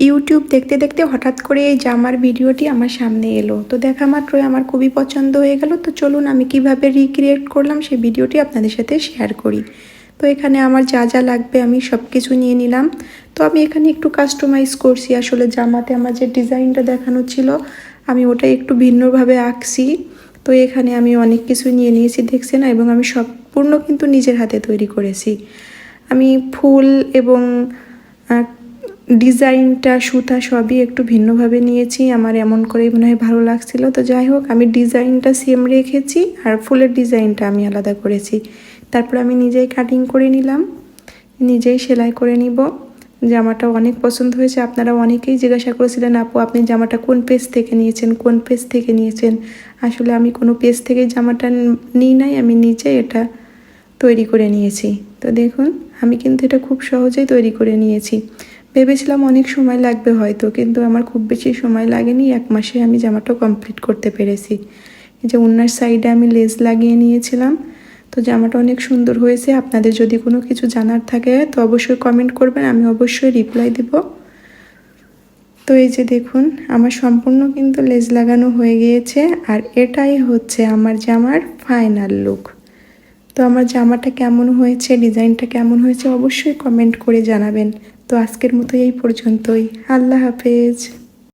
YouTube দেখতে দেখতে হঠাৎ করে এই জামার ভিডিওটি আমার সামনে এলো, তো দেখা মাত্রই আমার খুবই পছন্দ হয়ে গেল। তো চলুন আমি কিভাবে রিক্রিয়েট করলাম সেই ভিডিওটি আপনাদের সাথে শেয়ার করি। তো এখানে আমার যা যা লাগবে আমি সব কিছু নিয়ে নিলাম। তো আমি এখানে একটু কাস্টমাইজ করছি, আসলে জামাতে আমার যে ডিজাইনটা দেখানো ছিল আমি ওটা একটু ভিন্নভাবে আঁকছি। তো এখানে আমি অনেক কিছু নিয়ে নিয়েছি দেখছেন, এবং আমি সম্পূর্ণ কিন্তু নিজের হাতে তৈরি করেছি। আমি ফুল এবং ডিজাইনটা সুতা সবই একটু ভিন্নভাবে নিয়েছি, আমার এমন করেই মনে হয় ভালো লাগছিল। তো যাই হোক, আমি ডিজাইনটা সেম রেখেছি আর ফুলের ডিজাইনটা আমি আলাদা করেছি। তারপর আমি নিজেই কাটিং করে নিলাম, নিজেই সেলাই করে নিব। জামাটা অনেক পছন্দ হয়েছে, আপনারা অনেকেই জিজ্ঞাসা করেছিলেন আপু আপনি জামাটা কোন পেজ থেকে নিয়েছেন, কোন পেজ থেকে নিয়েছেন। আসলে আমি কোনো পেজ থেকে জামাটা নিই নাই, আমি নিজে এটা তৈরি করে নিয়েছি। তো দেখুন আমি কিন্তু এটা খুব সহজেই তৈরি করে নিয়েছি। ভেবেছিলাম অনেক সময় লাগবে হয়তো, কিন্তু আমার খুব বেশি সময় লাগেনি, 1 মাসে আমি জামাটা কমপ্লিট করতে পেরেছি। এই যে ওনার সাইডে আমি লেস লাগিয়ে নিয়েছিলাম। তো জামাটা অনেক সুন্দর হয়েছে। আপনাদের যদি কোনো কিছু জানার থাকে তো অবশ্যই কমেন্ট করবেন, আমি অবশ্যই রিপ্লাই দেব। তো এই যে দেখুন আমার সম্পূর্ণ কিন্তু লেস লাগানো হয়ে গিয়েছে, আর এটাই হচ্ছে আমার জামার ফাইনাল লুক। তো আমার জামাটা কেমন হয়েছে, ডিজাইনটা কেমন হয়েছে অবশ্যই কমেন্ট করে জানাবেন। তো আজকের মতো এই পর্যন্তই। আল্লাহ হাফেজ।